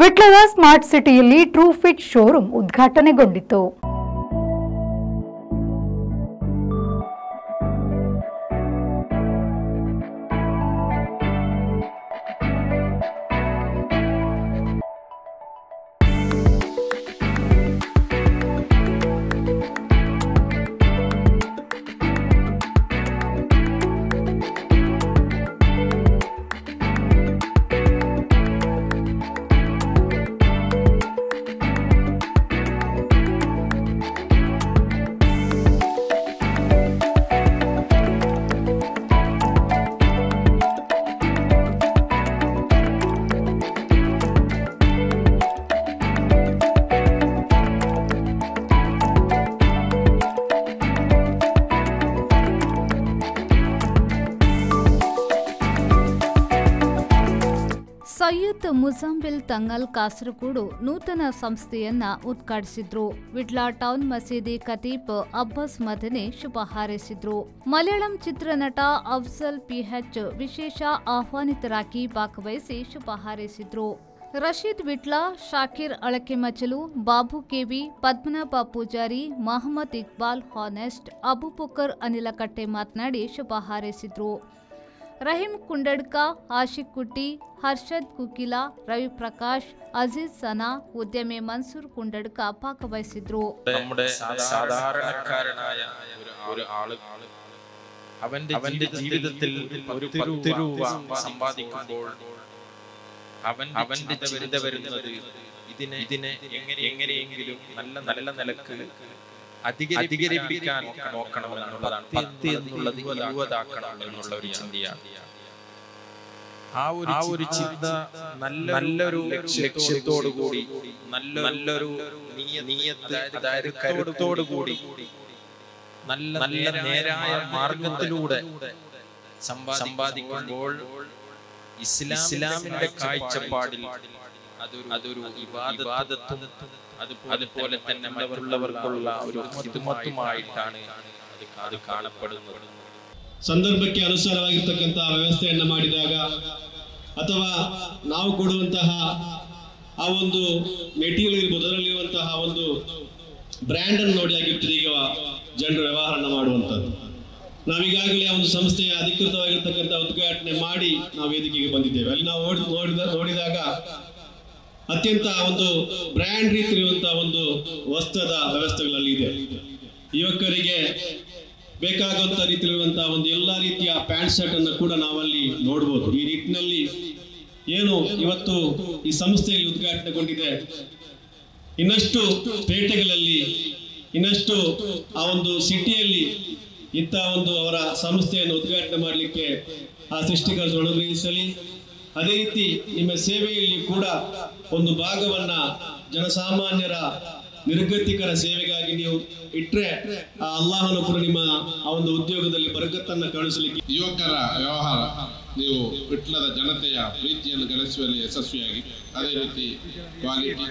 ವಿಟ್ಲದ smart ಸಿಟಿಯಲ್ಲಿ true fit showroom ಉದ್ಘಾಟನೆಗೊಂಡಿತು. ಸೈಯದ್ ಮುಜಾಂಬಿಲ್ ತಂಗಲ್ ಕಾಸರಗೋಡು ನೂತನ ಸಂಸ್ಥೆಯನ್ನ ಉದ್ಘಾಟಿಸಿದ್ರು. ವಿಟ್ಲ ಟೌನ್ ಮಸೀದಿ ಖತೀಬ್ ಅಬ್ಬಾಸ್ ಮದನಿ ಶುಭ ಹಾರೈಸಿದ್ರು. ಮಲಯಾಳಂ ಚಿತ್ರನಟ ಅಫ್ಜಲ್ ಪಿಎಚ್ ವಿಶೇಷ ಆಹ್ವಾನಿತರಾಗಿ ಭಾಗವಹಿಸಿ ಶುಭ ಹಾರೈಸಿದ್ರು. ರಶೀದ್ ವಿಟ್ಲ, ಶಾಕಿರ್ ಅಳಕೆಮಚಲು, ಬಾಬು ಕೆವಿ, ಪದ್ಮನಾಭ ಪೂಜಾರಿ, ಮಹಮ್ಮದ್ ಇಕ್ಬಾಲ್ ಹಾನೆಸ್ಟ್, ಅಬುಬಕರ್ ಅನಿಲಕಟ್ಟೆ ಮಾತನಾಡಿ ಶುಭ ಹಾರೈಸಿದ್ರು. ರಹೀಂ ಕುಂಡಡ್ಕ, ಆಶಿಕ್ ಕುಟ್ಟಿ, ಹರ್ಷದ್ ಕುಕಿಲಾ, ರವಿ ಪ್ರಕಾಶ್, ಅಜೀಜ್ ಸನಾ, ಉದ್ಯಮಿ ಮನ್ಸೂರ್ ಕುಂಡಡ್ಕ ಭಾಗವಹಿಸಿದ್ರು. സാധാരണക്കാരനായ ഒരു ആള് അവന്റെ ജീവിതത്തിൽ ഒരു 10 രൂപ സമ്പാദിക്കുമ്പോൾ അവന്റെ ചിന്ത വരുന്നത് ഇതിനെ എങ്ങനെയെങ്കിലും നല്ല നിലക്ക് അധികരിപ്പിക്കാൻ നോക്കണമെന്നുള്ളതാണ്. 10 എന്നുള്ളത് 20 ആക്കണം എന്നുള്ള ഒരു ചിന്തയാണ്. ആ ഒരു ചിന്ത നല്ലൊരു ലക്ഷ്യത്തോടു കൂടി നല്ലൊരു അതായത് കരുത്തോടു കൂടി നല്ല നേരായ മാർഗത്തിലൂടെ സമ്പാദിക്കുമ്പോൾ ഇസ്ലാമിന്റെ കാഴ്ചപ്പാടിൽ അതൊരു ഇബാദത്തും അതുപോലെ തന്നെ മറ്റുള്ളവർക്കുള്ള ഒരു ഹിദ്മത്തുമായിട്ടാണ് അത് കാണപ്പെടുന്നത്. ಸಂದರ್ಭಕ್ಕೆ ಅನುಸಾರವಾಗಿರ್ತಕ್ಕಂತಹ ವ್ಯವಸ್ಥೆಯನ್ನ ಮಾಡಿದಾಗ ಅಥವಾ ನಾವು ಕೊಡುವಂತಹ ಆ ಒಂದು ಮೆಟೀರಿಯಲ್ ಇರ್ಬೋದು, ಅದರಲ್ಲಿರುವಂತಹ ಒಂದು ಬ್ರ್ಯಾಂಡ್ ಅನ್ನು ನೋಡಿ ಆಗಿರ್ತದೆ ಈಗ ಜನರು ವ್ಯವಹಾರ ಮಾಡುವಂಥದ್ದು. ನಾವೀಗಾಗಲೇ ಆ ಒಂದು ಸಂಸ್ಥೆಯ ಅಧಿಕೃತವಾಗಿರ್ತಕ್ಕಂಥ ಉದ್ಘಾಟನೆ ಮಾಡಿ ನಾವು ವೇದಿಕೆಗೆ ಬಂದಿದ್ದೇವೆ. ಅಲ್ಲಿ ನಾವು ನೋಡಿದಾಗ ಅತ್ಯಂತ ಒಂದು ಬ್ರ್ಯಾಂಡ್ ರೀತಿ ಇರುವಂತಹ ಒಂದು ವಸ್ತ್ರದ ವ್ಯವಸ್ಥೆಗಳಲ್ಲಿ ಇದೆ. ಯುವಕರಿಗೆ ಬೇಕಾಗುವಂತ ರೀತಿಯಲ್ಲಿರುವಂತಹ ಒಂದು ಎಲ್ಲಾ ರೀತಿಯ ಪ್ಯಾಂಟ್ ಶರ್ಟ್ ಅನ್ನು ಕೂಡ ನಾವಲ್ಲಿ ನೋಡ್ಬೋದು. ಈ ನಿಟ್ಟಿನಲ್ಲಿ ಏನು ಇವತ್ತು ಈ ಸಂಸ್ಥೆಯಲ್ಲಿ ಉದ್ಘಾಟನೆಗೊಂಡಿದೆ, ಇನ್ನಷ್ಟು ಪೇಟೆಗಳಲ್ಲಿ ಇನ್ನಷ್ಟು ಆ ಒಂದು ಸಿಟಿಯಲ್ಲಿ ಇಂಥ ಒಂದು ಅವರ ಸಂಸ್ಥೆಯನ್ನು ಉದ್ಘಾಟನೆ ಮಾಡಲಿಕ್ಕೆ ಆ ಸೃಷ್ಟಿಕರ್ತರು ಅನುಗ್ರಹಿಸಲಿ. ಅದೇ ರೀತಿ ನಿಮ್ಮ ಸೇವೆಯಲ್ಲಿ ಕೂಡ ಒಂದು ಭಾಗವನ್ನ ಜನಸಾಮಾನ್ಯರ ನಿರ್ಗತಿಕರ ಸೇವೆಗಾಗಿ ನೀವು ಇಟ್ಟರೆ ಆ ಅಲ್ಲಾಹನು ಕೂಡ ನಿಮ್ಮ ಆ ಒಂದು ಉದ್ಯೋಗದಲ್ಲಿ ಬರಕತ್ತನ್ನು ಕಾಣಿಸಲಿಕ್ಕೆ. ಯುವಕರ ವ್ಯವಹಾರ ನೀವು ವಿಟ್ಲದ ಜನತೆಯ ಪ್ರೀತಿಯನ್ನು ಗಳಿಸುವಲ್ಲಿ ಯಶಸ್ವಿಯಾಗಿ, ಅದೇ ರೀತಿ ಕ್ವಾಲಿಟಿ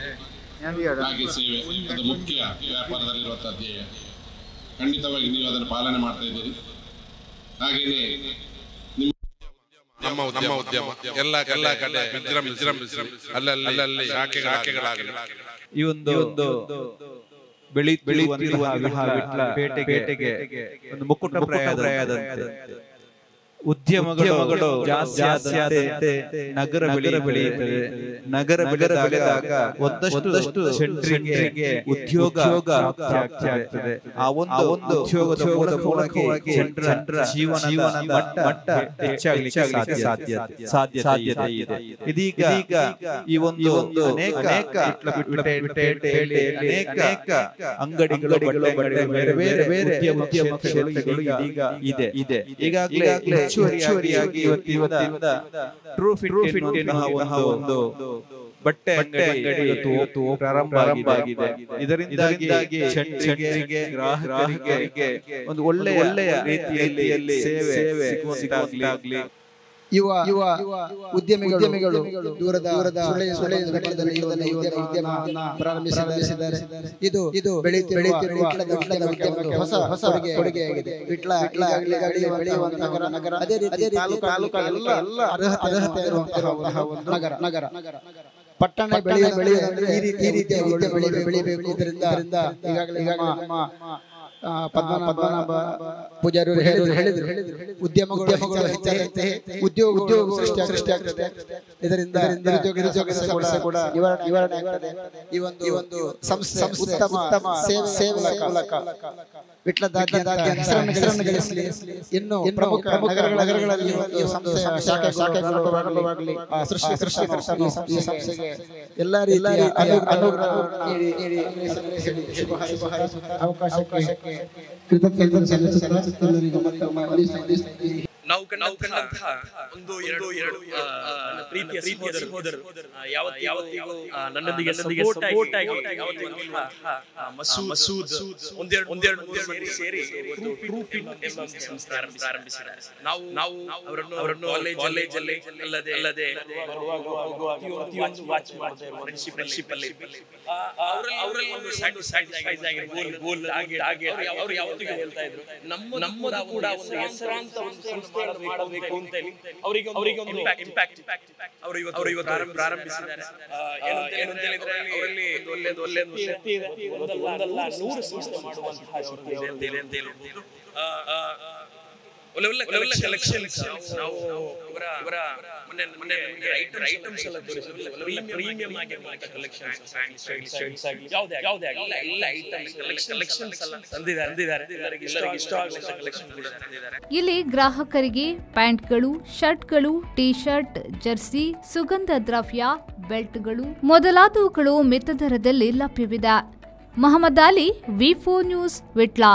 ಹಾಗೆ ಸೇವೆ ಅದು ಮುಖ್ಯ ವ್ಯಾಪಾರದಲ್ಲಿರುವಂತಹ ಧ್ಯೇಯ. ಖಂಡಿತವಾಗಿ ನೀವು ಅದನ್ನು ಪಾಲನೆ ಮಾಡ್ತಾ ಇದ್ದೀರಿ. ಹಾಗೆಯೇ ನಮ್ಮ ಉದ್ಯಮ ಎಲ್ಲ ಕಡೆ ವಿಜೃಂಭಿಸಿ ಅಲ್ಲಲ್ಲಿ ಶಾಖೆಗಳಾಗಲಿ ಈ ಒಂದು ಬೆಳೆಯುತ್ತಿರುವ ಪೇಟೆಗೆ ಒಂದು ಮುಕ್ಕುಟ ಪ್ರಾಯದಂತೆ ಉದ್ಯಮಗಳು ಜಾಸ್ತಿ ನಗರ ಬೆಳೆಯುತ್ತದೆ. ನಗರ ಬೆಳೆದಾಗ ಒಂದಷ್ಟು ಜನರಿಗೆ ಉದ್ಯೋಗ ಆಗ್ತದೆ. ಆ ಒಂದು ಉದ್ಯೋಗದ ಮೂಲಕವಾಗಿ ಜನರ ಜೀವನ ಮಟ್ಟ ಹೆಚ್ಚಾಗಲಿಕ್ಕೆ ಸಾಧ್ಯತೆ ಇದೆ. ಇದೀಗ ಈ ಒಂದು ಅನೇಕ ಅಂಗಡಿಗಳು ಬೇರೆ ಉದ್ಯಮ ಕ್ಷೇತ್ರಗಳು ಇದೀಗ ಇದೆ. ಈಗಾಗಲೇ ಹೆಚ್ಚುವರಿಯಾಗಿ ಇವತ್ತಿಂದ ಟ್ರೂ ಫಿಟ್ ಎನ್ನುವಂತಹ ಒಂದು ಬಟ್ಟೆ ಅಂಗಡಿ ಪ್ರಾರಂಭ ಆಗಿದೆ. ಇದರಿಂದಾಗಿ ಜನರಿಗೆ ಗ್ರಾಹಕರಿಗೆ ಒಂದು ಒಳ್ಳೆಯ ರೀತಿಯಲ್ಲಿ ಸೇವೆ ಸಿಗುವಂತಾಗಲಿ. ಯುವ ಉದ್ಯಮಿಗಳು ದೂರದ ಪ್ರಾರಂಭಿಸಿದ್ದಾರೆ. ಇದು ಬೆಳೆಯುತ್ತಿರುವ ಹೊಸ ಕೊಡುಗೆಯಾಗಿದೆ. ನಗರ ಅದೇ ರೀತಿ ತಾಲೂಕು ಎಲ್ಲ ಅರ್ಹತೆ ಇರುವಂತಹ ನಗರ. ಪಟ್ಟಣ ಬೆಳೆಯುವುದಂದ್ರೆ ಈ ರೀತಿಯ ಬೆಳಿಬೇಕು. ಇದರಿಂದ ಈಗಾಗಲೇ ಪದ್ಮನಾಭ ಪೂಜಾರಿ ಹೇಳಿದ್ರು ಉದ್ಯಮಗಳು ಉದ್ಯೋಗ ಸೃಷ್ಟಿಯಾಗ್ತದೆ. ಇದರಿಂದ ನಿರುದ್ಯೋಗ ಸಮಸ್ಯೆ ಕೂಡ ನಿವಾರಣೆ ಆಗ್ತದೆ. ಈ ಒಂದು ಸಂಸ್ಥೆ ಉತ್ತಮ ಸೇವೆ ಮೂಲಕ ವಿಟ್ಲದಾದ್ಯಂತ ಹೆಸರನ್ನು ಗಳಿಸಲಿ. ಇನ್ನು ಪ್ರಮುಖ ನಗರಗಳಲ್ಲಿ ಈ ಸಂಸ್ಥೆಯ ಶಾಖೆಗಳು ಪ್ರಾರಂಭವಾಗಲಿ. ಈ ಸಂಸ್ಥೆಗೆ ಎಲ್ಲ ರೀತಿಯ ಅನುಗ್ರಹ ನೀಡಿ ಅವಕಾಶಕ್ಕೆ ನಾವು ಕಂಡಂತಹ ಒಂದು ಎರಡು ಪ್ರೀತಿಯ ಸಹೋದರರು ಯಾವತ್ತಿಗೂ ನನ್ನೊಂದಿಗೆ ಸಪೋರ್ಟ್ ಆಗಿ ಮಸೂದ್ ಒಂದೆರಡು ಸೇರಿ ಟ್ರೂ ಫಿಟ್ ಎಂಬ ಸಂಸ್ಥೆ ಪ್ರಾರಂಭಿಸಿದ್ದಾರೆ. ನಾವು ಅವರನ್ನು ಕಾಲೇಜಲ್ಲಿ ಅಲ್ಲದೆ ಫ್ರೆಂಡ್ಶಿಪ್ ಅಲ್ಲಿ ಅವರಲ್ಲಿ ಒಂದು ಸ್ಯಾಟಿಸ್ಫೈಡ್ ಆಗಿ ಗೋಲ್ ಅವರು ಯಾವತ್ತಿಗೂ ಹೇಳ್ತಾ ಇದ್ರು ನಮ್ಮದು ಕೂಡ ಒಂದು ಹೆಸರಾಂತ ಒಂದು ಸಂಸ್ಥೆ ಮಾಡಬೇಕು ಅಂತ ಹೇಳಿ ಅವರಿಗೆ ಒಂದು ಇಂಪ್ಯಾಕ್ಟ್ ಅವರು ಇವತ್ತು ಪ್ರಾರಂಭಿಸಿದ್ದಾರೆ. ಏನು ಅಂತ ಹೇಳಿದ್ರೆ ಅವರಲ್ಲಿ ಒಳ್ಳೆಯದು ಶಕ್ತಿ ಇದೆ. ಒಂದಲ್ಲ 100 ಸಂಸ್ಥೆ ಮಾಡುವಂತಹ ಶಕ್ತಿ ಇದೆ ಅಂತ ಹೇಳ್ಬೋದು. ಒಳ್ಳೆ ಕಲೆಕ್ಷನ್ಸ್ ನಾವು ಇವರ ಮೊನ್ನೆ ಐಟಮ್ಸ್ ಎಲ್ಲ ತೋರಿಸಿದ್ರು. ಪ್ರೀಮಿಯಂ ಆಗಿರುವಂತಹ ಕಲೆಕ್ಷನ್ಸ್ ಯಾವುದೇ ಎಲ್ಲ ಐಟಮ್ಸ್ ಕಲೆಕ್ಷನ್ಸ್ ಎಲ್ಲ ತಂದಿದ್ದಾರೆ. ಎಲ್ಲರಿಗೂ ಇಷ್ಟ ಆಗುವಂತಹ ಕಲೆಕ್ಷನ್ ಕೂಡ ತಂದಿದ್ದಾರೆ. ಇಲ್ಲಿ ಗ್ರಾಹಕರಿಗೆ ಪ್ಯಾಂಟ್ಗಳು, ಶರ್ಟ್ಗಳು, ಟೀ ಶರ್ಟ್, ಜರ್ಸಿ, ಸುಗಂಧ ದ್ರವ್ಯ, ಬೆಲ್ಟ್ಗಳು ಮೊದಲಾದವುಗಳು ಮಿತ ದರದಲ್ಲಿ ಲಭ್ಯವಿದೆ. ಮಹಮ್ಮದ್ ಅಲಿ, ವಿ4 ನ್ಯೂಸ್, ವಿಟ್ಲ.